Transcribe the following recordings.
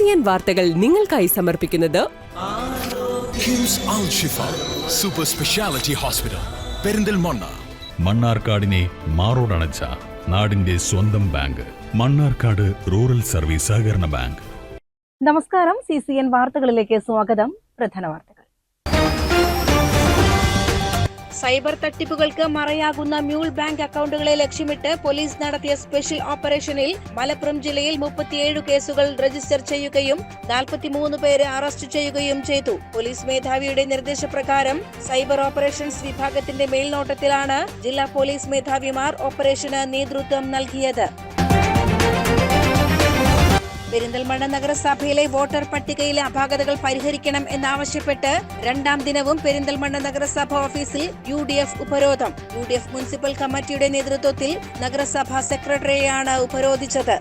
CCN വാർത്തകൾ നിങ്ങൾക്കായി സമർപ്പിക്കുന്നത് കിംസ് അൽ ഷിഫ സൂപ്പർ സ്പെഷ്യാലിറ്റി ഹോസ്പിറ്റൽ പെരിന്തൽമണ്ണ. മണ്ണാർക്കാടിനെ മാറോടണച്ച നാടിന്റെ സ്വന്തം ബാങ്ക് മണ്ണാർക്കാട് റൂറൽ സർവീസ് സഹകരണ ബാങ്ക്. നമസ്കാരം, CCN വാർത്തകളിലേക്ക് സ്വാഗതം. പ്രധാന വാർത്തകൾ. സൈബർ തട്ടിപ്പുകൾക്ക് മറയാകുന്ന മ്യൂൾ ബാങ്ക് അക്കൗണ്ടുകളെ ലക്ഷ്യമിട്ട് പോലീസ് നടത്തിയ സ്പെഷ്യൽ ഓപ്പറേഷനിൽ മലപ്പുറം ജില്ലയിൽ 37 കേസുകൾ രജിസ്റ്റർ ചെയ്യുകയും 43 പേരെ അറസ്റ്റ് ചെയ്യുകയും ചെയ്തു. പോലീസ് മേധാവിയുടെ നിർദ്ദേശപ്രകാരം സൈബർ ഓപ്പറേഷൻസ് വിഭാഗത്തിന്റെ മേൽനോട്ടത്തിലാണ് ജില്ലാ പോലീസ് മേധാവിമാർ ഓപ്പറേഷന് നേതൃത്വം നൽകിയത്. പെരിന്തൽമണ്ണ നഗരസഭയിലെ വോട്ടർ പട്ടികയിലെ അപാകതകൾ പരിഹരിക്കണം എന്നാവശ്യപ്പെട്ട് രണ്ടാം ദിനവും പെരിന്തൽമണ്ണ നഗരസഭ ഓഫീസിൽ UDF ഉപരോധം. UDF മുനിസിപ്പൽ കമ്മിറ്റിയുടെ നേതൃത്വത്തിൽ നഗരസഭാ സെക്രട്ടറിയെയാണ് ഉപരോധിച്ചത്.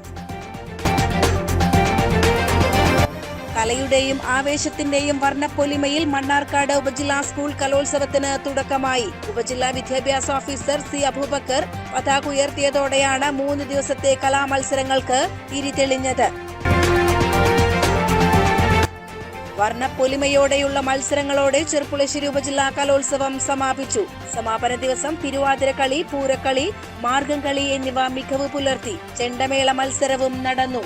കലയുടെയും ആവേശത്തിന്റെയും വർണ്ണപ്പൊലിമയിൽ മണ്ണാർക്കാട് ഉപജില്ലാ സ്കൂൾ കലോത്സവത്തിന് തുടക്കമായി. ഉപജില്ലാ വിദ്യാഭ്യാസ ഓഫീസർ C. അബൂബക്കർ പതാക ഉയർത്തിയതോടെയാണ് 3 ദിവസത്തെ കലാമത്സരങ്ങൾക്ക് തിരിതെളിഞ്ഞത്. വർണ്ണപ്പൊലിമയോടെയുള്ള മത്സരങ്ങളോടെ ചെർപ്പുളശ്ശേരി ഉപജില്ലാ കലോത്സവം സമാപിച്ചു. സമാപന ദിവസം തിരുവാതിരക്കളി, പൂരക്കളി, മാർഗംകളി എന്നിവ മികവ് പുലർത്തി. ചെണ്ടമേള മത്സരവും നടന്നു.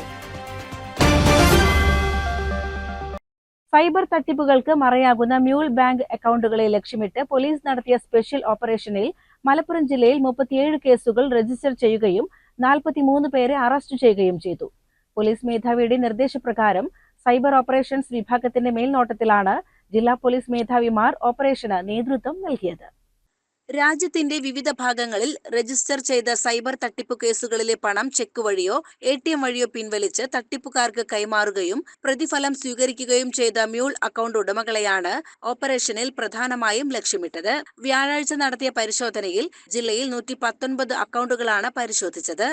സൈബർ തട്ടിപ്പുകൾക്ക് മറയാകുന്ന മ്യൂൾ ബാങ്ക് അക്കൗണ്ടുകളെ ലക്ഷ്യമിട്ട് പോലീസ് നടത്തിയ സ്പെഷ്യൽ ഓപ്പറേഷനിൽ മലപ്പുറം ജില്ലയിൽ 37 കേസുകൾ രജിസ്റ്റർ ചെയ്യുകയും 43 പേരെ അറസ്റ്റ് ചെയ്യുകയും ചെയ്തു. പോലീസ് മേധാവിയുടെ നിർദ്ദേശപ്രകാരം സൈബർ ഓപ്പറേഷൻസ് വിഭാഗത്തിന്റെ മേൽനോട്ടത്തിലാണ് ജില്ലാ പോലീസ് മേധാവിമാർ ഓപ്പറേഷന് നേതൃത്വം നൽകിയത്. രാജ്യത്തിന്റെ വിവിധ ഭാഗങ്ങളിൽ രജിസ്റ്റർ ചെയ്ത സൈബർ തട്ടിപ്പു കേസുകളിലെ പണം ചെക്ക് വഴിയോ ATM വഴിയോ പിൻവലിച്ച് തട്ടിപ്പുകാർക്ക് കൈമാറുകയും പ്രതിഫലം സ്വീകരിക്കുകയും ചെയ്ത മ്യൂൾ അക്കൗണ്ട് ഉടമകളെയാണ് ഓപ്പറേഷനിൽ പ്രധാനമായും ലക്ഷ്യമിട്ടത്. വ്യാഴാഴ്ച നടത്തിയ പരിശോധനയിൽ ജില്ലയിൽ 119 അക്കൗണ്ടുകളാണ് പരിശോധിച്ചത്.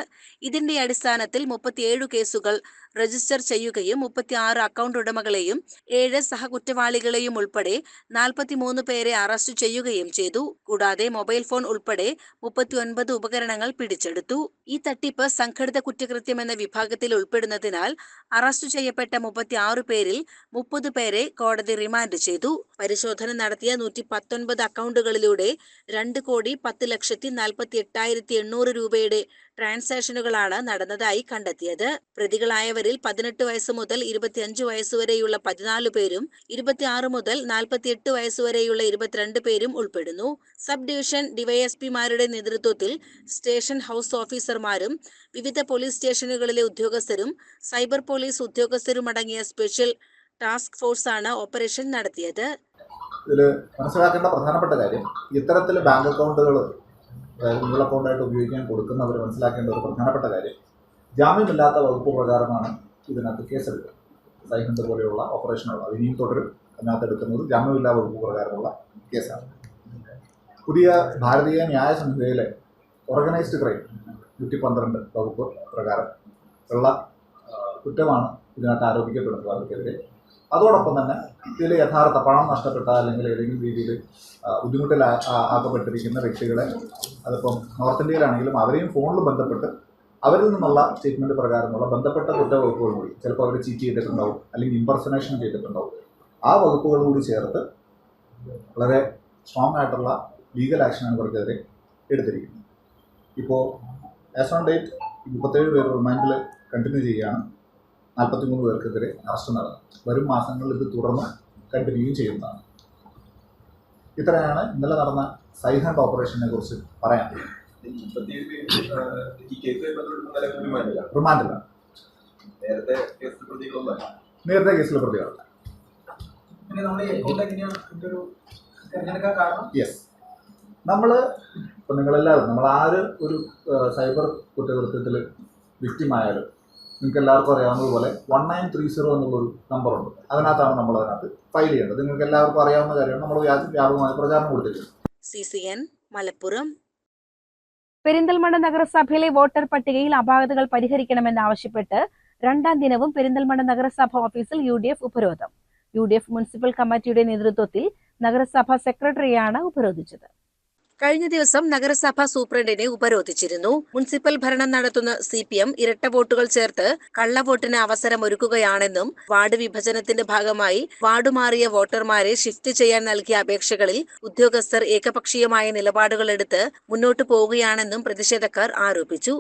ഇതിന്റെ അടിസ്ഥാനത്തിൽ 37 കേസുകൾ രജിസ്റ്റർ ചെയ്യുകയും 36 അക്കൗണ്ട് ഉടമകളെയും 7 സഹകുറ്റവാളികളെയും ഉൾപ്പെടെ 43 പേരെ അറസ്റ്റ് ചെയ്യുകയും ചെയ്തു. കൂടാതെ മൊബൈൽ ഫോൺ ഉൾപ്പെടെ 39 ഉപകരണങ്ങൾ പിടിച്ചെടുത്തു. ഈ തട്ടിപ്പ് സംഘടിത കുറ്റകൃത്യം എന്ന വിഭാഗത്തിൽ ഉൾപ്പെടുന്നതിനാൽ അറസ്റ്റ് ചെയ്യപ്പെട്ട 36 പേരിൽ 30 പേരെ കോടതി റിമാൻഡ് ചെയ്തു. പരിശോധന നടത്തിയ 119 അക്കൗണ്ടുകളിലൂടെ 2,10,48,800 രൂപയുടെ ട്രാൻസാക്ഷനുകളാണ് നടന്നതായി കണ്ടെത്തിയത്. പ്രതികളായവരിൽ 18 വയസ്സ് മുതൽ 25 വയസ്സുവരെയുള്ള 14 പേരും 26 മുതൽ 48 വയസ്സുവരെയുള്ള 22 പേരും ഉൾപ്പെടുന്നു. സബ് ഡിവിഷൻ ഡിവൈഎസ്പിമാരുടെ നേതൃത്വത്തിൽ സ്റ്റേഷൻ ഹൌസ് ഓഫീസർമാരും വിവിധ പോലീസ് സ്റ്റേഷനുകളിലെ ഉദ്യോഗസ്ഥരും സൈബർ പോലീസ് ഉദ്യോഗസ്ഥരുമടങ്ങിയ സ്പെഷ്യൽ ടാസ്ക് ഫോഴ്സാണ് ഓപ്പറേഷൻ നടത്തിയത്. ഇതിൽ മനസ്സിലാക്കേണ്ട പ്രധാനപ്പെട്ട കാര്യം, ഇത്തരത്തിൽ ബാങ്ക് അക്കൗണ്ടുകൾ മ്യൂൾ അക്കൗണ്ടായിട്ട് ഉപയോഗിക്കാൻ കൊടുക്കുന്നവർ മനസ്സിലാക്കേണ്ട ഒരു പ്രധാനപ്പെട്ട കാര്യം, ജാമ്യമില്ലാത്ത വകുപ്പ് പ്രകാരമാണ് ഇതിനകത്ത് കേസെടുക്കുന്നത്. സൈഹണ്ട് പോലെയുള്ള ഓപ്പറേഷനുകൾ ഇനിയും തുടരും. അതിനകത്ത് എടുക്കുന്നത് ജാമ്യമില്ലാ വകുപ്പ് പ്രകാരമുള്ള കേസാണ്. പുതിയ ഭാരതീയ ന്യായ സംഹിതയിലെ ഓർഗനൈസ്ഡ് ക്രൈം 112 വകുപ്പ് പ്രകാരം ഉള്ള കുറ്റമാണ് ഇതിനകത്ത് ആരോപിക്കപ്പെടുന്നത് അവർക്കെതിരെ. അതോടൊപ്പം തന്നെ ഇതിൽ യഥാർത്ഥ പണം നഷ്ടപ്പെട്ട അല്ലെങ്കിൽ ഏതെങ്കിലും രീതിയിൽ ബുദ്ധിമുട്ടിലാക്കപ്പെട്ടിരിക്കുന്ന വ്യക്തികളെ, അതിപ്പം നോർത്ത് ഇന്ത്യയിലാണെങ്കിലും അവരെയും ഫോണിൽ ബന്ധപ്പെട്ട് അവരിൽ നിന്നുള്ള സ്റ്റേറ്റ്മെൻറ്റ് പ്രകാരമുള്ള ബന്ധപ്പെട്ട കുറ്റവകുപ്പുകൾ കൂടി, ചിലപ്പോൾ അവർ ചീറ്റ് ചെയ്തിട്ടുണ്ടാവും അല്ലെങ്കിൽ ഇംപെർസണേഷൻ ചെയ്തിട്ടുണ്ടാവും, ആ വകുപ്പുകൾ കൂടി ചേർത്ത് വളരെ സ്ട്രോങ് ആയിട്ടുള്ള ലീഗൽ ആക്ഷനാണ് ഇവർക്കെതിരെ എടുത്തിരിക്കുന്നത്. ഇപ്പോൾ ആസ് ഓൺ ഡേറ്റ് 37 പേര് റിമാൻഡിൽ കണ്ടിന്യൂ ചെയ്യുകയാണ്. 43 പേർക്കെതിരെ അറസ്റ്റ് നടന്നു. വരും മാസങ്ങളിൽ ഇത് തുടർന്ന് കണ്ടിന്യൂ ചെയ്യുന്നതാണ്. ഇത്രയാണ് ഇന്നലെ നടന്ന സൈഹണ്ട് ഓപ്പറേഷനെ കുറിച്ച് പറയാൻ. റിമാൻഡിലാണ്. നേരത്തെ കേസിലെ പ്രതികളല്ല. യെസ്, നമ്മൾ ഇപ്പം നിങ്ങളെല്ലാവരും, നമ്മൾ ആര് ഒരു സൈബർ കുറ്റകൃത്യത്തിൽ വിക്റ്റിമായാലും നിങ്ങൾക്ക് എല്ലാവർക്കും അറിയാവുന്നതുപോലെ 1930 എന്നുള്ളൊരു നമ്പറുണ്ട്. അതിനകത്താണ് നമ്മൾ അതിനകത്ത് ഫയൽ ചെയ്യേണ്ടത്. നിങ്ങൾക്ക് എല്ലാവർക്കും അറിയാവുന്ന കാര്യമാണ്. നമ്മൾ വ്യാപകമായി പ്രചാരണം കൊടുത്തിട്ടുണ്ട്. CCN മലപ്പുറം. പെരിന്തൽമണ്ണ നഗരസഭയിലെ വോട്ടർ പട്ടികയിൽ അപാകതകൾ പരിഹരിക്കണമെന്നാവശ്യപ്പെട്ട് രണ്ടാം ദിനവും പെരിന്തൽമണ്ണ നഗരസഭ ഓഫീസിൽ UDF ഉപരോധം. UDF മുനിസിപ്പൽ കമ്മിറ്റിയുടെ നേതൃത്വത്തിൽ നഗരസഭാ സെക്രട്ടറിയാണ് ഉപരോധിച്ചത്. കഴിഞ്ഞ ദിവസം നഗരസഭാ സൂപ്രണ്ടിനെ ഉപരോധിച്ചിരുന്നു. മുനിസിപ്പൽ ഭരണം നടത്തുന്ന CPM ഇരട്ട വോട്ടുകൾ ചേർത്ത് കള്ളവോട്ടിന് അവസരമൊരുക്കുകയാണെന്നും വാർഡ് വിഭജനത്തിന്റെ ഭാഗമായി വാർഡ് മാറിയ വോട്ടർമാരെ ഷിഫ്റ്റ് ചെയ്യാൻ നൽകിയ അപേക്ഷകളിൽ ഉദ്യോഗസ്ഥർ ഏകപക്ഷീയമായ നിലപാടുകളെടുത്ത് മുന്നോട്ടു പോവുകയാണെന്നും പ്രതിഷേധക്കാർ ആരോപിച്ചു.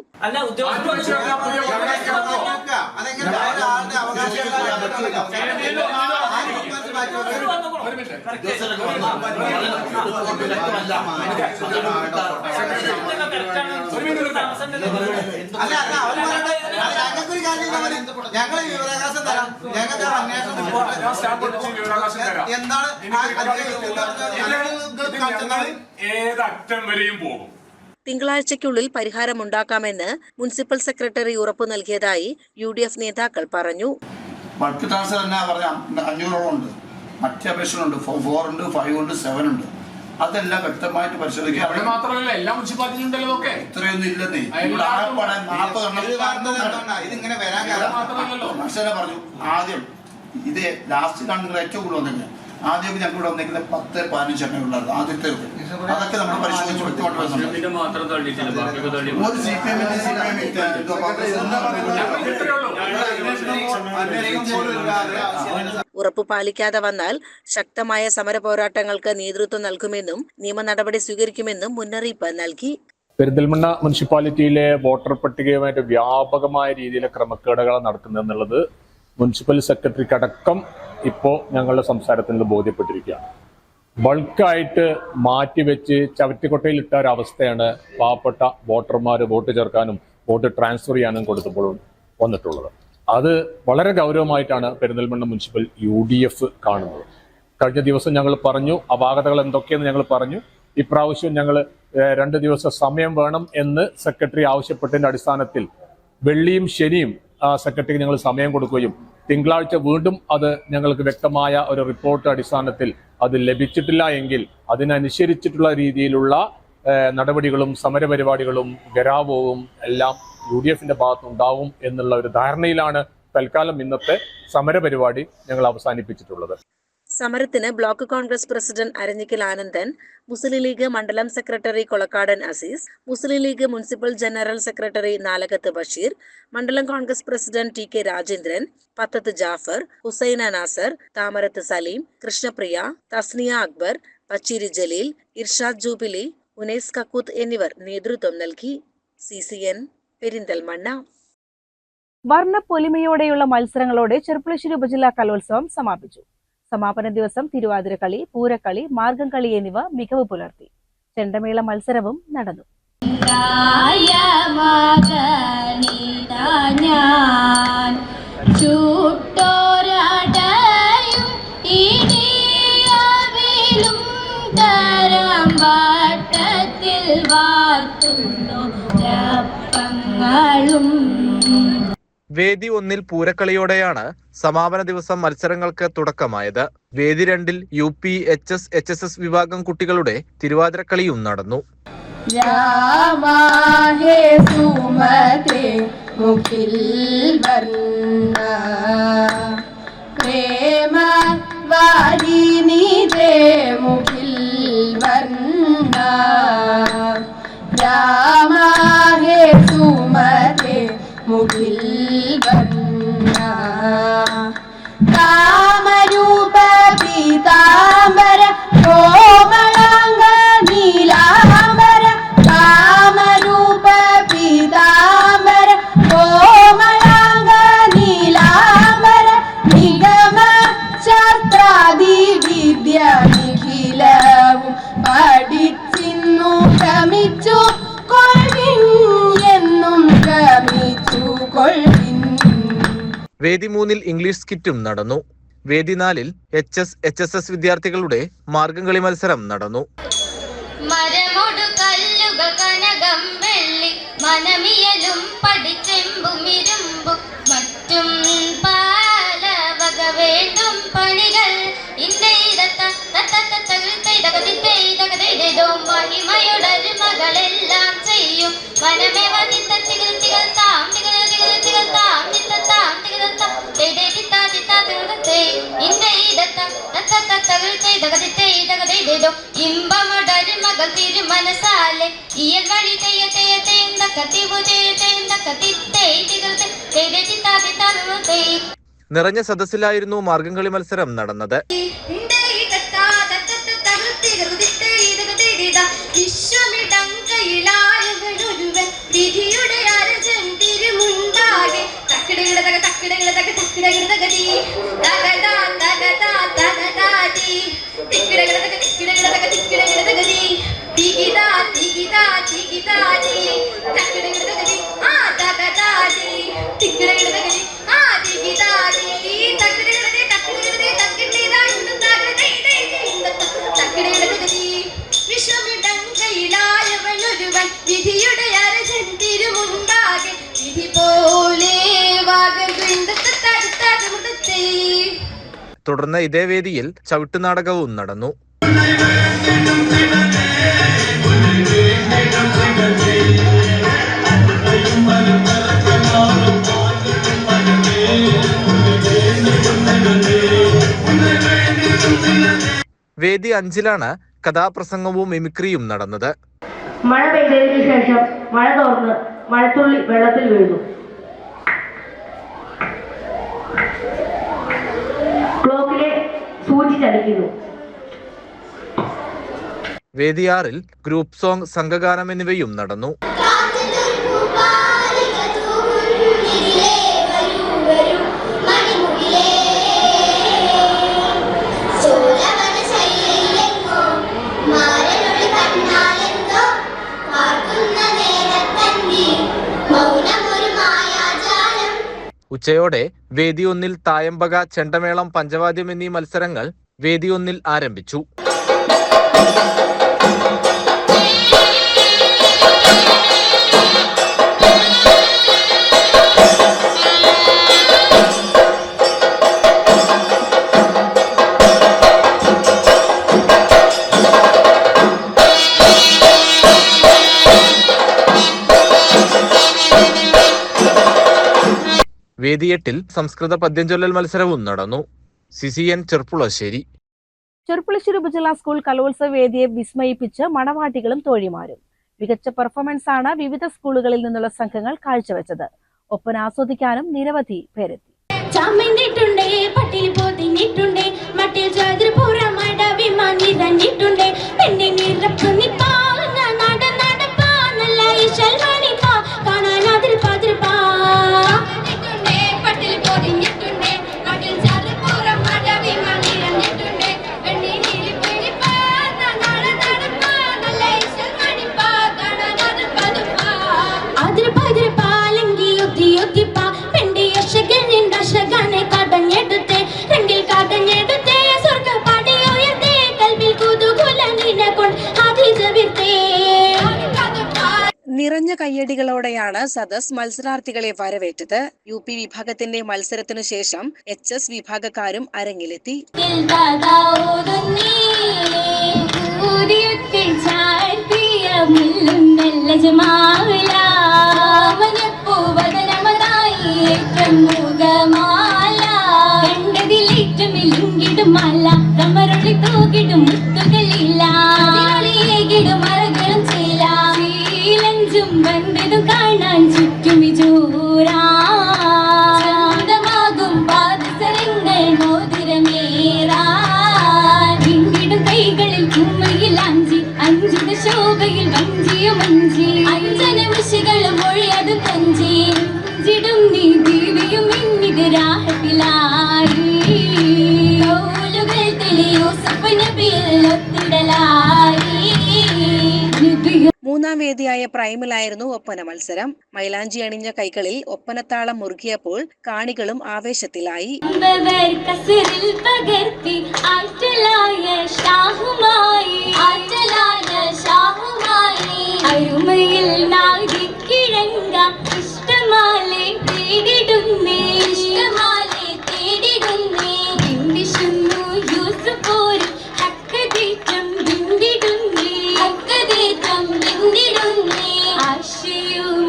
തിങ്കളാഴ്ചയ്ക്കുള്ളിൽ പരിഹാരമുണ്ടാക്കാമെന്ന് മുനിസിപ്പൽ സെക്രട്ടറി ഉറപ്പു നൽകിയതായി UDF നേതാക്കൾ പറഞ്ഞു. ബൾക്ക് ട്രാൻസ്ഫർ എന്നാ പറഞ്ഞാൽ 500 ഉണ്ട്, മറ്റേ അപേക്ഷകളുണ്ട്, 4 ഉണ്ട്, 5 ഉണ്ട്, 7 ഉണ്ട്. അതെല്ലാം വ്യക്തമായിട്ട് പരിശോധിക്കുക. മാത്രമല്ല എല്ലാ മുനിസിപ്പാലിറ്റിയും ഉണ്ടല്ലോ. ഇത്രയൊന്നും ഇല്ലെന്നേ. ഇതിങ്ങനെ വരാൻ മനുഷ്യനെ പറഞ്ഞു. ആദ്യം ഇത് ലാസ്റ്റ് നിങ്ങൾ ഏറ്റവും കൂടുതൽ വന്നില്ല. ആദ്യം ഞങ്ങൾ ഇവിടെ വന്നിരിക്കുന്നത് 10-15 എണ്ണ ഉള്ളത് ആദ്യത്തെ. അതൊക്കെ നമ്മൾ പരിശോധിച്ച് വ്യക്തമായിട്ട് ഉറപ്പു പാലിക്കാതെ വന്നാൽ ശക്തമായ സമര പോരാട്ടങ്ങൾക്ക് നേതൃത്വം നൽകുമെന്നും നിയമ നടപടി സ്വീകരിക്കുമെന്നും മുന്നറിയിപ്പ് നൽകി. പെരിന്തൽമണ്ണ മുനിസിപ്പാലിറ്റിയിലെ വോട്ടർ പട്ടികയുമായിട്ട് വ്യാപകമായ രീതിയിലെ ക്രമക്കേടുകൾ നടക്കുന്നതെന്നുള്ളത് മുനിസിപ്പൽ സെക്രട്ടറിക്കടക്കം ഇപ്പോൾ ഞങ്ങളുടെ സംസാരത്തിൽ നിന്ന് ബോധ്യപ്പെട്ടിരിക്കുകയാണ്. ബൾക്കായിട്ട് മാറ്റിവെച്ച് ചവറ്റുകൊട്ടയിലിട്ട ഒരവസ്ഥയാണ് പാവപ്പെട്ട വോട്ടർമാർ വോട്ട് ചേർക്കാനും വോട്ട് ട്രാൻസ്ഫർ ചെയ്യാനും കൊടുത്തപ്പോൾ വന്നിട്ടുള്ളത്. അത് വളരെ ഗൗരവമായിട്ടാണ് പെരിന്തൽമണ്ണ മുനിസിപ്പൽ UDF കാണുന്നത്. കഴിഞ്ഞ ദിവസം ഞങ്ങൾ പറഞ്ഞു, അപാകതകൾ എന്തൊക്കെയെന്ന് ഞങ്ങൾ പറഞ്ഞു. ഇപ്രാവശ്യം ഞങ്ങൾ 2 ദിവസം സമയം വേണം എന്ന് സെക്രട്ടറി ആവശ്യപ്പെട്ടതിന്റെ അടിസ്ഥാനത്തിൽ വെള്ളിയും ശനിയും സെക്രട്ടറിക്ക് ഞങ്ങൾ സമയം കൊടുക്കുകയും തിങ്കളാഴ്ച വീണ്ടും അത് ഞങ്ങൾക്ക് വ്യക്തമായ ഒരു റിപ്പോർട്ട് അടിസ്ഥാനത്തിൽ അത് ലഭിച്ചിട്ടില്ല എങ്കിൽ അതിനനുസരിച്ചിട്ടുള്ള രീതിയിലുള്ള നടപടികളും സമരപരിപാടികളും ഗരാവവും എല്ലാം UDFന്റെ ഭാഗത്തുണ്ടാവും എന്നുള്ള ഒരു ധാരണയിലാണ് തൽക്കാലം ഇന്നത്തെ സമരപരിപാടി ഞങ്ങൾ അവസാനിപ്പിച്ചിട്ടുള്ളത്. സമരത്തിന് block Congress president Aranjikkal Anandan, Muslim League മണ്ഡലം secretary Kolakkadan Azeez, Muslim League municipal general secretary Nalakath Basheer, മണ്ഡലം Congress president TK Rajendran, Pathath Jafar, Husaina Nasar, Thamarath Saleem, Krishnapriya, Tasniya Akbar, Pacheeri Jaleel, Irshad Jubili, Unais Kakkooth എന്നിവർ നേതൃത്വം നൽകി. CCN പെരിന്തൽമണ്ണ. വർണ്ണപ്പൊലിമയോടെയുള്ള മത്സരങ്ങളോടെ ചെർപ്പുളശ്ശേരി ഉപജില്ലാ കലോത്സവം സമാപിച്ചു. സമാപന ദിവസം തിരുവാതിരക്കളി, പൂരക്കളി, മാർഗംകളി എന്നിവ മികവ് പുലർത്തി. ചെണ്ടമേള മത്സരവും നടന്നു. വേദി 1 പൂരക്കളിയോടെയാണ് സമാപന ദിവസം മത്സരങ്ങൾക്ക് തുടക്കമായത്. വേദി 2 UP, HS, HSS വിഭാഗം കുട്ടികളുടെ തിരുവാതിരക്കളിയും നടന്നു. കാമരൂപ പീതാംബര കോമളാംഗ നീലാംബര കാമരൂപ പീതാംബര കോമളാംഗ നീലാംബര നിഗമ ശാസ്ത്രാദി വിദ്യ നിഖിലവും പഠിച്ചിന്നു ക്രമിച്ചു കൊള്ളിൻ എന്നും ക്രമിച്ചു കൊള്ളിൻ. വേദി 3 ഇംഗ്ലീഷ് സ്കിറ്റും നടന്നു. വേദി 4 HS, HSS വിദ്യാർത്ഥികളുടെ മാർഗംകളി മത്സരം നടന്നു. മരമൊടു കല്ലുകൾ കനകം വെള്ളി മനമിയലും പഠിച്ചെമ്പും ഇരുമ്പും മറ്റും പല വക വേണ്ടും പണികൾ മഹിമയുടൊരു മകളെല്ലാം ചെയ്യും വനമേവ നിത്ത തികൾ താം തികൾ താം നിത്ത താം ഇമ്പമടരും മകൾ തിരുമനസാലെ ഇയൽ വഴി തെയ്യ തെയ്യ തേന്ത കത്തിവു തെയ്യ തേന്ത കത്തിത്തേ തികൃതേ. നിറഞ്ഞ സദസ്സിലായിരുന്നു മാർഗംകളി മത്സരം നടന്നത്. വിധിയുടെ അരജൻ തിരുമുണ്ടാകെ തക്കിടകിടതക തക്കിടകിടതക തക്കിടകിടതകതി തകതാ തകതാ തകതാതി തിക്കിടകിടതക തിക്കിടകിടതക തിക്കിടകിടതകതി തികിതാ തികിതാ തികിതാതി തക്കിടകിടതകതി ആ തകതാതി തിക്കിടകിടതകതി ആ തികിതാതി തക്കിടകിടതേ തക്കിടകിടതേ തക്കിടേതാ ഇന്നും തകതേ തക്കിടകിടതകതി വിശ്വമിടങ്കയിലായവനൊരുവൻ വിധിയുടെ അരജൻ തിരുമുണ്ടാകെ വിധി പോലെ തുടർന്ന് ഇതേ വേദിയിൽ ചവിട്ടുനാടകവും നടന്നു. വേദി 5-ലാണ് കഥാപ്രസംഗവും മിമിക്രിയും നടന്നത്. മഴ പെയ്തതിനു ശേഷം മഴ തോർന്ന് മഴത്തുള്ളി വെള്ളത്തിൽ വീഴുന്നു. ക്ലോക്കിലെ സൂചി ചലിക്കുന്നു. വേദി 6-ൽ ഗ്രൂപ്പ് സോങ്, സംഘഗാനം എന്നിവയും നടന്നു. ഉച്ചയോടെ വേദി 1-ൽ തായമ്പക, ചെണ്ടമേളം, പഞ്ചവാദ്യം എന്നീ മത്സരങ്ങൾ വേദി 1-ൽ ആരംഭിച്ചു. വേദി 8-ൽ സംസ്കൃത പദ്യം ചൊല്ലൽ മത്സരവും നടന്നു. CCN ചെർപ്പുളശ്ശേരി. ചെർപ്പുളശ്ശേരി ഉപജില്ലാ സ്കൂൾ കലോത്സവ വേദിയെ വിസ്മയിപ്പിച്ച് മണവാട്ടികളും തോഴിമാരും. മികച്ച പെർഫോമൻസ് ആണ് വിവിധ സ്കൂളുകളിൽ നിന്നുള്ള സംഘങ്ങൾ കാഴ്ചവെച്ചത്. ഒപ്പന ആസ്വദിക്കാനും നിരവധി പേരെത്തി. നിറഞ്ഞ കയ്യടികളോടെയാണ് സദസ് മത്സരാർത്ഥികളെ വരവേറ്റത്. UP വിഭാഗത്തിന്റെ മത്സരത്തിനു ശേഷം HS വിഭാഗക്കാരും അരങ്ങിലെത്തി. കാണാൻ ചുറ്റും ചൂരാകും പാദസരങ്ങൾ മോതിരമേറാടും കൈകളിൽ കുമ്മയിൽ അഞ്ചിന്റെ ശോഭയിൽ വഞ്ചിയും അഞ്ചനമുഷികളും മൊഴിയതും കഞ്ചിടും നീ ദേവിയും ഇന്നിത് രാഹത്തിലായി തെളിയോ സപ്പനപ്പിൽ ഒത്തിടലായി. മൂന്നാം വേദിയായ പ്രൈമിലായിരുന്നു ഒപ്പന മത്സരം. മൈലാഞ്ചി അണിഞ്ഞ കൈകളിൽ ഒപ്പനത്താളം മുറുകിയപ്പോൾ കാണികളും ആവേശത്തിലായി. ആശയും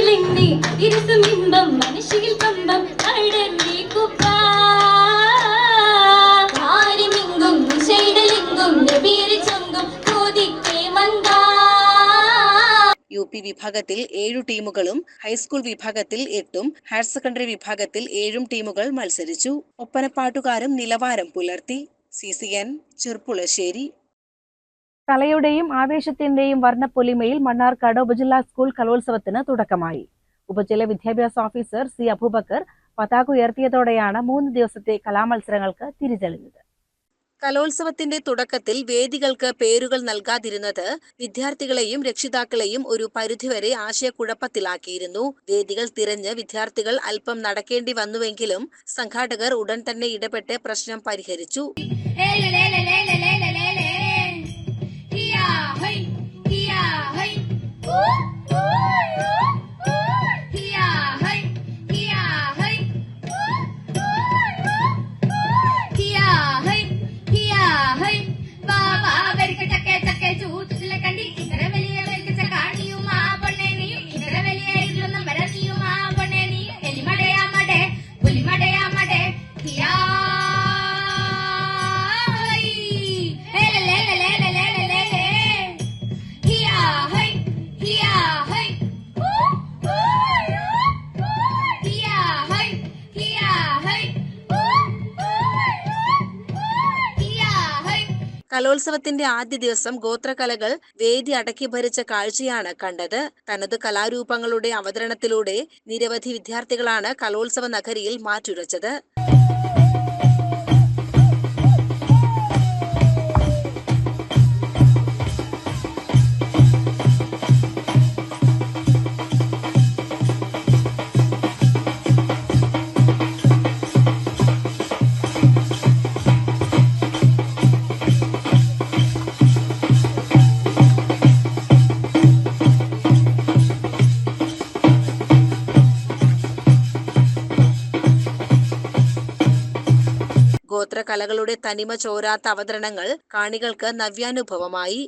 മനസ്സിലെണ്ണി ഇരുത്തും ഇമ്പം മനുഷ്യയിൽ കമ്പം അടർത്തി കുപ്പാരിമിങ്കും നിശൈഡലിങ്കും നബീർ ചങ്കും കോതിക്കേ മന്ദാ. UP വിഭാഗത്തിൽ 7 ടീമുകളും ഹൈസ്കൂൾ വിഭാഗത്തിൽ 8ഉം ഹയർ സെക്കൻഡറി വിഭാഗത്തിൽ 7 ടീമുകൾ മത്സരിച്ചു. ഒപ്പനപ്പാട്ടുകാരും നിലവാരം പുലർത്തി. CCN ചെർപ്പുളശ്ശേരി. കലയുടെയും ആവേശത്തിന്റെയും വർണ്ണപ്പൊലിമയിൽ മണ്ണാർക്കാട് ഉപജില്ലാ സ്കൂൾ കലോത്സവത്തിന് തുടക്കമായി. ഉപജില്ല വിദ്യാഭ്യാസ ഓഫീസർ C. അബൂബക്കർ പതാക ഉയർത്തിയതോടെയാണ് 3 ദിവസത്തെ കലാമത്സരങ്ങൾക്ക് തിരിതെളിഞ്ഞത്. കലോത്സവത്തിന്റെ തുടക്കത്തിൽ വേദികൾക്ക് പേരുകൾ നൽകാതിരുന്നത് വിദ്യാർത്ഥികളെയും രക്ഷിതാക്കളെയും ഒരു പരിധിവരെ ആശയക്കുഴപ്പത്തിലാക്കിയിരുന്നു. വേദികൾ തിരഞ്ഞ് വിദ്യാർത്ഥികൾ അല്പം നടക്കേണ്ടി വന്നുവെങ്കിലും സംഘാടകർ ഉടൻ തന്നെ ഇടപെട്ട് പ്രശ്നം പരിഹരിച്ചു. കലോത്സവത്തിന്റെ ആദ്യ ദിവസം ഗോത്രകലകൾ വേദി അടക്കി ഭരിച്ച കാഴ്ചയാണ് കണ്ടത്. തനത് കലാരൂപങ്ങളുടെ അവതരണത്തിലൂടെ നിരവധി വിദ്യാർത്ഥികളാണ് കലോത്സവ നഗരിയിൽ മാറ്റുരച്ചത്. ഗോത്രകലകളുടെ തനിമ ചോരാത്ത അവതരണങ്ങൾ കാണികൾക്ക് നവ്യാനുഭവമായി.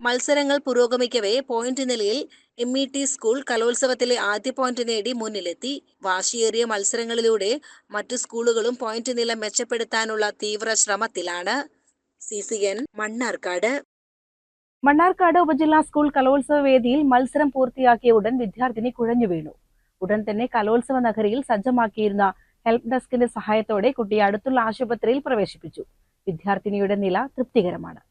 മത്സരങ്ങൾ പുരോഗമിക്കവേ പോയിന്റ് നിലയിൽ MET സ്കൂൾ കലോത്സവത്തിലെ ആദ്യ പോയിന്റ് നേടി മുന്നിലെത്തി. വാശിയേറിയ മത്സരങ്ങളിലൂടെ മറ്റു സ്കൂളുകളും പോയിന്റ് നില മെച്ചപ്പെടുത്താനുള്ള തീവ്ര ശ്രമത്തിലാണ്. CCN മണ്ണാർക്കാട്. മണ്ണാർക്കാട് ഉപജില്ലാ സ്കൂൾ കലോത്സവ വേദിയിൽ മത്സരം പൂർത്തിയാക്കിയ ഉടൻ വിദ്യാർത്ഥിനി കുഴഞ്ഞു വീണു. ഉടൻ തന്നെ കലോത്സവ നഗരിയിൽ സജ്ജമാക്കിയിരുന്ന ഹെൽപ്പ് ഡെസ്കിന്റെ സഹായത്തോടെ കുട്ടിയെ അടുത്തുള്ള ആശുപത്രിയിൽ പ്രവേശിപ്പിച്ചു. വിദ്യാർത്ഥിനിയുടെ നില തൃപ്തികരമാണ്.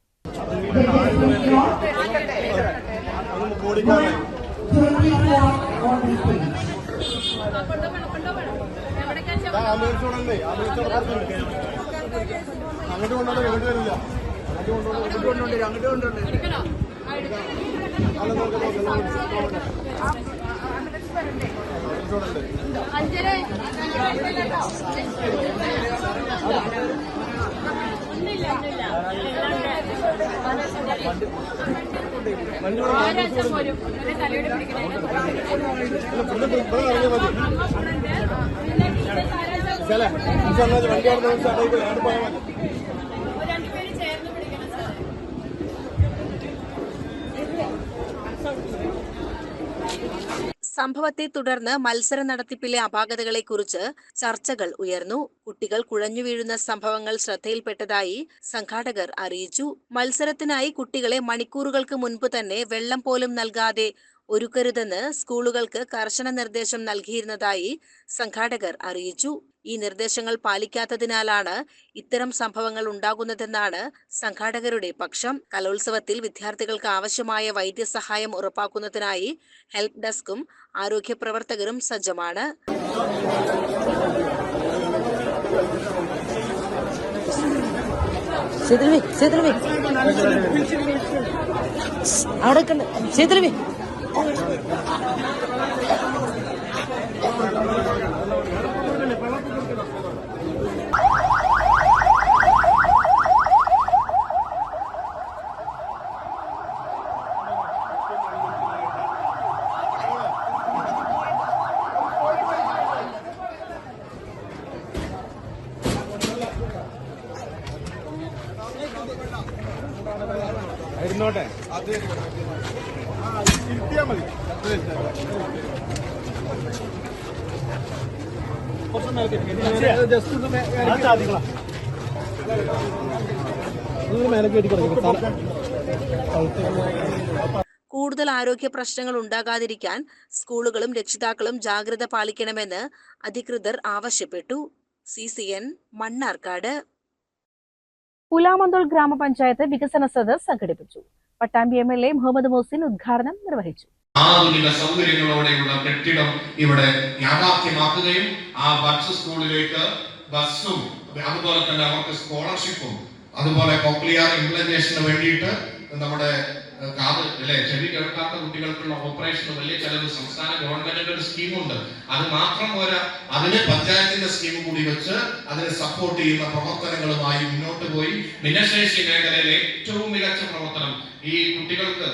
സംഭവത്തെ തുടർന്ന് മത്സര നടത്തിപ്പിലെ അപാകതകളെക്കുറിച്ച് ചർച്ചകൾ ഉയർന്നു. കുട്ടികൾ കുഴഞ്ഞു വീഴുന്ന സംഭവങ്ങൾ ശ്രദ്ധയിൽപ്പെട്ടതായി സംഘാടകർ അറിയിച്ചു. മത്സരത്തിനായി കുട്ടികളെ മണിക്കൂറുകൾക്ക് മുൻപ് തന്നെ വെള്ളം പോലും നൽകാതെ ഒരുക്കരുതെന്ന് സ്കൂളുകൾക്ക് കർശന നിർദ്ദേശം നൽകിയിരുന്നതായി സംഘാടകർ അറിയിച്ചു. ഈ നിർദ്ദേശങ്ങൾ പാലിക്കാത്തതിനാലാണ് ഇത്തരം സംഭവങ്ങൾ ഉണ്ടാകുന്നതെന്നാണ് സംഘാടകരുടെ പക്ഷം. കലോത്സവത്തിൽ വിദ്യാർത്ഥികൾക്ക് ആവശ്യമായ വൈദ്യസഹായം ഉറപ്പാക്കുന്നതിനായി ഹെൽപ്പ് ഡെസ്കും ആരോഗ്യ പ്രവർത്തകരും സജ്ജമാണ്. കൂടുതൽ ആരോഗ്യ പ്രശ്നങ്ങൾ ഉണ്ടാകാതിരിക്കാൻ സ്കൂളുകളും രക്ഷിതാക്കളും ജാഗ്രത പാലിക്കണമെന്ന് അധികൃതർ ആവശ്യപ്പെട്ടു. CCN മണ്ണാർക്കാട്. പുലാമന്തോൾ ഗ്രാമപഞ്ചായത്ത് വികസന സദസ് സംഘടിപ്പിച്ചു. പട്ടാമ്പി MLA മുഹമ്മദ് മുഹസിൻ ഉദ്ഘാടനം നിർവഹിച്ചു. ആധുനിക സൗകര്യങ്ങളോടെയുള്ള കെട്ടിടം ഇവിടെ യാഥാർത്ഥ്യമാക്കുകയും ആ ബഡ്സ് സ്കൂളിലേക്ക് ബസ്സും അതുപോലെ തന്നെ അവർക്ക് സ്കോളർഷിപ്പും അതുപോലെ കോക്ലിയർ ഇംപ്ലന്റേഷന് വേണ്ടിയിട്ട് നമ്മുടെ ചെവി കേൾക്കാത്ത കുട്ടികൾക്കുള്ള ഓപ്പറേഷന് വലിയ ചെലവ് സംസ്ഥാന ഗവൺമെന്റിന്റെ ഒരു സ്കീമുണ്ട്. അത് മാത്രം പോരാ, അതിന് പഞ്ചായത്തിന്റെ സ്കീം കൂടി വെച്ച് അതിനെ സപ്പോർട്ട് ചെയ്യുന്ന പ്രവർത്തനങ്ങളുമായി മുന്നോട്ട് പോയി ഭിന്നശേഷി മേഖലയിലെ ഏറ്റവും മികച്ച പ്രവർത്തനം ഈ കുട്ടികൾക്ക്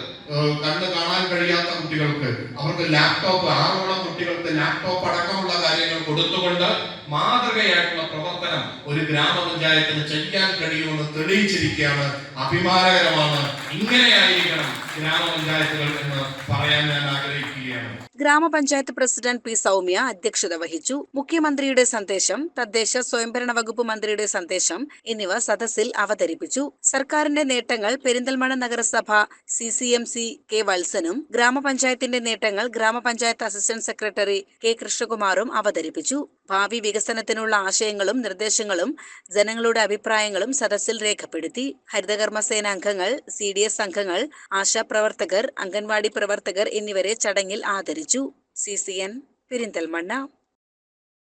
കണ്ണ് കാണാൻ കഴിയാത്ത കുട്ടികൾക്ക് അവർക്ക് ലാപ്ടോപ്പ് 6ഓളം കുട്ടികൾക്ക് ലാപ്ടോപ്പ് അടക്കമുള്ള കാര്യങ്ങൾ കൊടുത്തുകൊണ്ട് മാതൃകയായിട്ടുള്ള പ്രവർത്തനം ഒരു ഗ്രാമപഞ്ചായത്തിന് ചെയ്യാൻ കഴിയുമെന്ന് തെളിയിച്ചിരിക്കുകയാണ്. അഭിമാനകരമാണ്. ഇങ്ങനെയായിരിക്കണം ഗ്രാമപഞ്ചായത്തുകൾ എന്ന് പറയാൻ ഞാൻ ആഗ്രഹിക്കുകയാണ്. ഗ്രാമപഞ്ചായത്ത് പ്രസിഡന്റ് P. സൗമ്യ അധ്യക്ഷത വഹിച്ചു. മുഖ്യമന്ത്രിയുടെ സന്ദേശം, തദ്ദേശ സ്വയംഭരണ വകുപ്പ് മന്ത്രിയുടെ സന്ദേശം എന്നിവ സദസ്സിൽ അവതരിപ്പിച്ചു. സർക്കാരിന്റെ നേട്ടങ്ങൾ പെരിന്തൽമണ്ണ നഗരസഭ CCMC K. വത്സനും ഗ്രാമപഞ്ചായത്തിന്റെ നേട്ടങ്ങൾ ഗ്രാമപഞ്ചായത്ത് അസിസ്റ്റന്റ് സെക്രട്ടറി K. കൃഷ്ണകുമാറും അവതരിപ്പിച്ചു. ഭാവി വികസനത്തിനുള്ള ആശയങ്ങളും നിർദ്ദേശങ്ങളും ജനങ്ങളുടെ അഭിപ്രായങ്ങളും സദസ്സിൽ രേഖപ്പെടുത്തി. ഹരിതകർമ്മസേന അംഗങ്ങൾ, CDS അംഗങ്ങൾ, ആശാപ്രവർത്തകർ, അംഗൻവാടി പ്രവർത്തകർ എന്നിവരെ ചടങ്ങിൽ ആദരിച്ചു. CCN പെരിന്തൽമണ്ണ.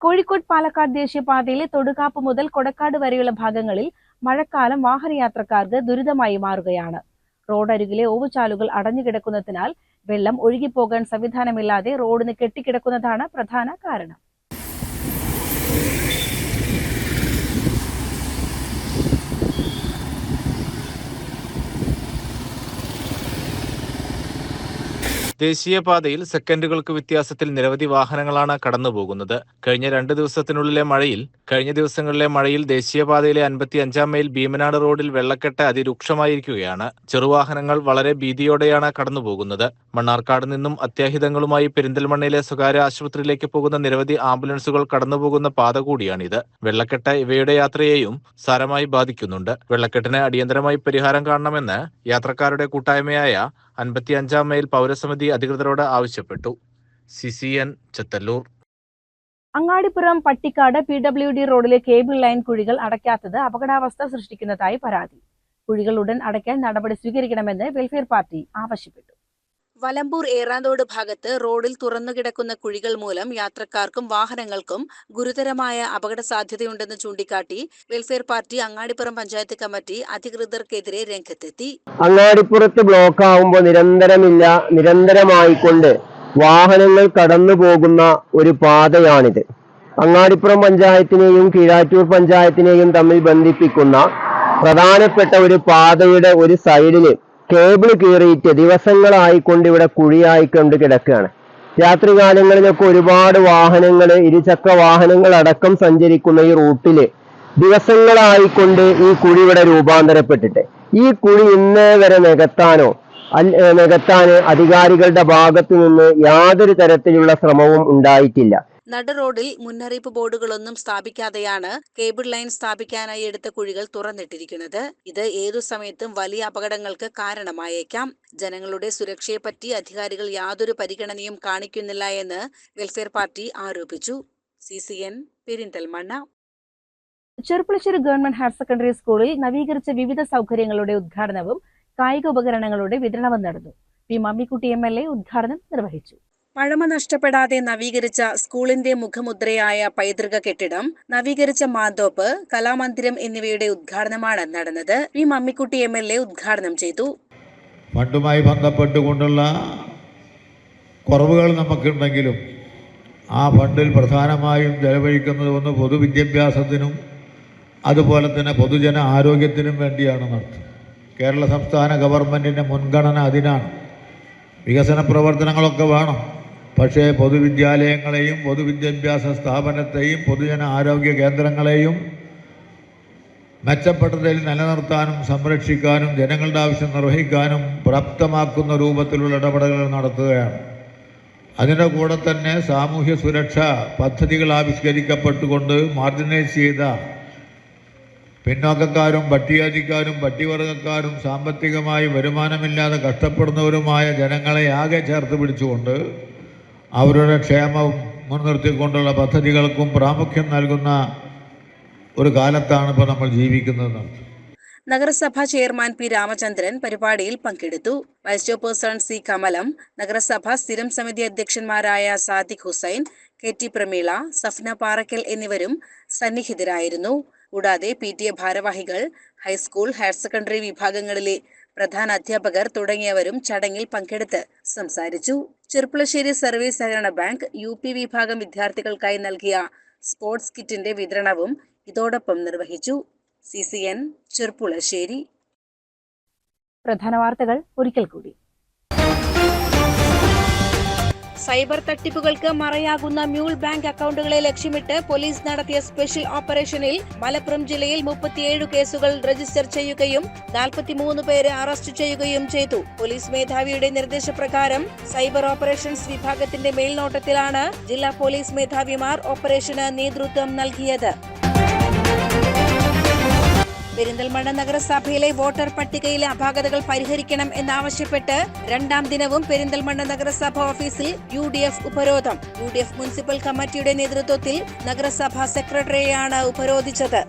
കോഴിക്കോട് പാലക്കാട് ദേശീയപാതയിലെ തൊടുകാപ്പ് മുതൽ കൊടക്കാട് വരെയുള്ള ഭാഗങ്ങളിൽ മഴക്കാലം വാഹനയാത്രക്കാർക്ക് ദുരിതമായി മാറുകയാണ്. റോഡരികിലെ ഓവുചാലുകൾ അടഞ്ഞുകിടക്കുന്നതിനാൽ വെള്ളം ഒഴുകിപ്പോകാൻ സംവിധാനമില്ലാതെ റോഡിന് കെട്ടിക്കിടക്കുന്നതാണ് പ്രധാന കാരണം. ദേശീയപാതയിൽ സെക്കൻഡുകൾക്ക് വ്യത്യാസത്തിൽ നിരവധി വാഹനങ്ങളാണ് കടന്നുപോകുന്നത്. കഴിഞ്ഞ 2 ദിവസങ്ങളിലെ മഴയിൽ ദേശീയപാതയിലെ 55-ാം മൈൽ ഭീമനാട് റോഡിൽ വെള്ളക്കെട്ട് അതിരൂക്ഷമായിരിക്കുകയാണ്. ചെറുവാഹനങ്ങൾ വളരെ ഭീതിയോടെയാണ് കടന്നുപോകുന്നത്. മണ്ണാർക്കാട് നിന്നും അത്യാഹിതങ്ങളുമായി പെരിന്തൽമണ്ണയിലെ സ്വകാര്യ ആശുപത്രിയിലേക്ക് പോകുന്ന നിരവധി ആംബുലൻസുകൾ കടന്നുപോകുന്ന പാത കൂടിയാണിത്. വെള്ളക്കെട്ട് ഇവയുടെ യാത്രയെയും സാരമായി ബാധിക്കുന്നുണ്ട്. വെള്ളക്കെട്ടിന് അടിയന്തരമായി പരിഹാരം കാണണമെന്ന് യാത്രക്കാരുടെ കൂട്ടായ്മയായ 55-ാം മൈൽ പൗരസമിതി അധികൃതരോട് ആവശ്യപ്പെട്ടു. CCN ചെത്തല്ലൂർ. അങ്ങാടിപ്പുറം പട്ടിക്കാട് PWD റോഡിലെ കേബിൾ ലൈൻ കുഴികൾ അടയ്ക്കാത്തത് അപകടാവസ്ഥ സൃഷ്ടിക്കുന്നതായി പരാതി. കുഴികൾ ഉടൻ അടയ്ക്കാൻ നടപടി സ്വീകരിക്കണമെന്ന് വെൽഫെയർ പാർട്ടി ആവശ്യപ്പെട്ടു. വലമ്പൂർ ഏറാന്തോട് ഭാഗത്ത് റോഡിൽ തുറന്നുകിടക്കുന്ന കുഴികൾ മൂലം യാത്രക്കാർക്കും വാഹനങ്ങൾക്കും ഗുരുതരമായ അപകട സാധ്യതയുണ്ടെന്ന് ചൂണ്ടിക്കാട്ടി welfare party Angadippuram panchayat committee അധികൃതർക്കെതിരെ രംഗത്തെത്തി. അങ്ങാടിപ്പുറത്ത് ബ്ലോക്ക് ആവുമ്പോൾ നിരന്തരമായിക്കൊണ്ട് വാഹനങ്ങൾ കടന്നു പോകുന്ന ഒരു പാതയാണിത്. അങ്ങാടിപ്പുറം പഞ്ചായത്തിനെയും കീഴാറ്റൂർ പഞ്ചായത്തിനെയും തമ്മിൽ ബന്ധിപ്പിക്കുന്ന പ്രധാനപ്പെട്ട ഒരു പാതയുടെ ഒരു സൈഡില് കേബിൾ കീറിയിട്ട് ദിവസങ്ങളായിക്കൊണ്ട് ഇവിടെ കുഴിയായിക്കൊണ്ട് കിടക്കുകയാണ്. രാത്രികാലങ്ങളിലൊക്കെ ഒരുപാട് വാഹനങ്ങൾ, ഇരുചക്ര വാഹനങ്ങൾ അടക്കം സഞ്ചരിക്കുന്ന ഈ റൂട്ടില് ദിവസങ്ങളായിക്കൊണ്ട് ഈ കുഴി ഇവിടെ രൂപാന്തരപ്പെട്ടിട്ട് ഈ കുഴി ഇന്നേ വരെ നികത്താൻ അധികാരികളുടെ ഭാഗത്തു നിന്ന് യാതൊരു തരത്തിലുള്ള ശ്രമവും ഉണ്ടായിട്ടില്ല. നട റോഡിൽ മുന്നറിയിപ്പ് ബോർഡുകളൊന്നും സ്ഥാപിക്കാതെയാണ് കേബിൾ ലൈൻ സ്ഥാപിക്കാനായി എടുത്ത കുഴികൾ തുറന്നിട്ടിരിക്കുന്നത്. ഇത് ഏതു സമയത്തും വലിയ അപകടങ്ങൾക്ക് കാരണമായേക്കാം. ജനങ്ങളുടെ സുരക്ഷയെപ്പറ്റി അധികാരികൾ യാതൊരു പരിഗണനയും കാണിക്കുന്നില്ല എന്ന് വെൽഫെയർ പാർട്ടി ആരോപിച്ചു. CCN Perinthalmanna. Cherpulassery government higher secondary സ്കൂളിൽ നവീകരിച്ച വിവിധ സൗകര്യങ്ങളുടെ ഉദ്ഘാടനവും കായിക ഉപകരണങ്ങളുടെ വിതരണവും നടന്നു. പി മമ്മിക്കുട്ടി MLA ഉദ്ഘാടനം നിർവഹിച്ചു. പഴമ നഷ്ടപ്പെടാതെ നവീകരിച്ച സ്കൂളിന്റെ മുഖമുദ്രയായ പൈതൃക കെട്ടിടം, നവീകരിച്ച മാന്തോപ്പ്, കലാമന്ദിരം എന്നിവയുടെ ഉദ്ഘാടനമാണ് നടന്നത്. പി മമ്മിക്കുട്ടി MLA ഉദ്ഘാടനം ചെയ്തു. ഫണ്ടുമായി ബന്ധപ്പെട്ടുകൊണ്ടുള്ള കുറവുകൾ നമുക്കുണ്ടെങ്കിലും ആ ഫണ്ടിൽ പ്രധാനമായും ചെലവഴിക്കുന്നത് ഒന്ന് പൊതുവിദ്യാഭ്യാസത്തിനും അതുപോലെ തന്നെ പൊതുജന ആരോഗ്യത്തിനും വേണ്ടിയാണ് നടത്തുന്നത്. കേരള സംസ്ഥാന ഗവൺമെൻറ്റിൻ്റെ മുൻഗണന അതിനാണ്. വികസന പ്രവർത്തനങ്ങളൊക്കെ വേണം, പക്ഷേ പൊതുവിദ്യാലയങ്ങളെയും പൊതുവിദ്യാഭ്യാസ സ്ഥാപനത്തെയും പൊതുജന ആരോഗ്യ കേന്ദ്രങ്ങളെയും മെച്ചപ്പെട്ടതിൽ നിലനിർത്താനും സംരക്ഷിക്കാനും ജനങ്ങളുടെ ആവശ്യം നിർവഹിക്കാനും പ്രാപ്തമാക്കുന്ന രൂപത്തിലുള്ള ഇടപെടലുകൾ നടത്തുകയാണ്. അതിൻ്റെ കൂടെ തന്നെ സാമൂഹ്യ സുരക്ഷാ പദ്ധതികൾ ആവിഷ്കരിക്കപ്പെട്ടുകൊണ്ട് മാർജിനൈസ് ചെയ്ത പിന്നോക്കക്കാരും പട്ടികജാതിക്കാരും പട്ടികവർഗക്കാരും സാമ്പത്തികമായി വരുമാനമില്ലാതെ കഷ്ടപ്പെടുന്നവരുമായ ജനങ്ങളെ ആകെ ചേർത്ത് പിടിച്ചുകൊണ്ട് അവരുടെ ക്ഷേമവും മുൻനിർത്തിക്കൊണ്ടുള്ള പദ്ധതികൾക്കും പ്രാമുഖ്യം നൽകുന്ന ഒരു കാലത്താണ് ഇപ്പോൾ നമ്മൾ ജീവിക്കുന്നത്. നഗരസഭാ ചെയർമാൻ പി രാമചന്ദ്രൻ പരിപാടിയിൽ പങ്കെടുത്തു. വൈസ് ചെയർപേഴ്സൺ സി കമലം, നഗരസഭാ സ്ഥിരം സമിതി അധ്യക്ഷന്മാരായ സാദിഖ് ഹുസൈൻ, KT പ്രമീള, സഫ്ന പാറക്കൽ എന്നിവരും സന്നിഹിതരായിരുന്നു. കൂടാതെ PTA ഭാരവാഹികൾ, ഹൈസ്കൂൾ, ഹയർ സെക്കൻഡറി വിഭാഗങ്ങളിലെ പ്രധാന അധ്യാപകർ തുടങ്ങിയവരും ചടങ്ങിൽ പങ്കെടുത്ത് സംസാരിച്ചു. ചെറുപ്പുളശ്ശേരി സർവീസ് സഹകരണ ബാങ്ക് UP വിഭാഗം വിദ്യാർത്ഥികൾക്കായി നൽകിയ സ്പോർട്സ് കിറ്റിന്റെ വിതരണവും ഇതോടൊപ്പം നിർവഹിച്ചു. CCN ചെറുപ്പുളശ്ശേരി. പ്രധാന വാർത്തകൾ ഒരിക്കൽ കൂടി. സൈബർ തട്ടിപ്പുകൾക്ക് മറയാകുന്ന മ്യൂൾ ബാങ്ക് അക്കൗണ്ടുകളെ ലക്ഷ്യമിട്ട് പോലീസ് നടത്തിയ സ്പെഷ്യൽ ഓപ്പറേഷനിൽ മലപ്പുറം ജില്ലയിൽ 37 കേസുകൾ രജിസ്റ്റർ ചെയ്യുകയും 43 പേരെ അറസ്റ്റ് ചെയ്യുകയും ചെയ്തു. പോലീസ് മേധാവിയുടെ നിർദ്ദേശപ്രകാരം സൈബർ ഓപ്പറേഷൻസ് വിഭാഗത്തിന്റെ മേൽനോട്ടത്തിലാണ് ജില്ലാ പോലീസ് മേധാവിമാർ ഓപ്പറേഷന് നേതൃത്വം നൽകിയത്. പെരിന്തൽമണ്ണ നഗരസഭയിലെ വോട്ടർ പട്ടികയിലെ അപാകതകൾ പരിഹരിക്കണം എന്നാവശ്യപ്പെട്ട് രണ്ടാം ദിനവും പെരിന്തൽമണ്ണ നഗരസഭ ഓഫീസിൽ UDF ഉപരോധം. UDF മുനിസിപ്പൽ കമ്മിറ്റിയുടെ നേതൃത്വത്തിൽ നഗരസഭാ സെക്രട്ടറിയെയാണ് ഉപരോധിച്ചത്.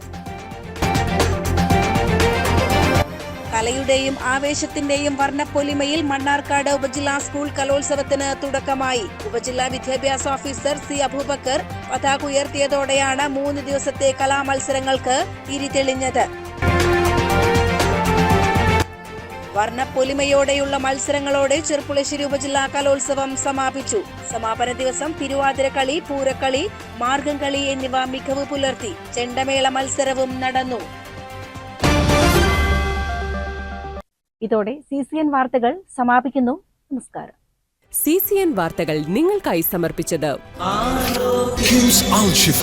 കലയുടെയും ആവേശത്തിന്റെയും വർണ്ണപ്പൊലിമയിൽ മണ്ണാർക്കാട് ഉപജില്ലാ സ്കൂൾ കലോത്സവത്തിന് തുടക്കമായി. ഉപജില്ലാ വിദ്യാഭ്യാസ ഓഫീസർ C അബൂബക്കർ പതാക ഉയർത്തിയതോടെയാണ് 3 ദിവസത്തെ കലാമത്സരങ്ങൾക്ക് തിരിതെളിഞ്ഞത്. വർണ്ണപ്പൊലിമയോടെയുള്ള മത്സരങ്ങളോടെ ചെറുപ്പുളശ്ശേരി ഉപജില്ലാ കലോത്സവം സമാപിച്ചു. സമാപന ദിവസം തിരുവാതിരക്കളി, പൂരക്കളി, മാർഗംകളി എന്നിവ മികവ് പുലർത്തി. ചെണ്ടമേള മത്സരവും നടന്നു. ഇതോടെ CCN വാർത്തകൾ സമാപിക്കുന്നു. നമസ്കാരം. CCN വാർത്തകൾ നിങ്ങൾക്കായി സമർപ്പിച്ചത് കിംസ് അൽ ഷിഫ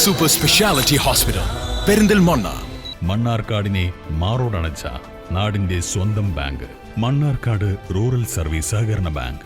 സൂപ്പർ സ്പെഷ്യാലിറ്റി ഹോസ്പിറ്റൽ പെരിന്തൽമണ്ണ. മണ്ണാർക്കാടിനെ മാറോടണച്ച നാടിന്റെ സ്വന്തം ബാങ്ക് മണ്ണാർക്കാട് റൂറൽ സർവീസ് സഹകരണ ബാങ്ക്.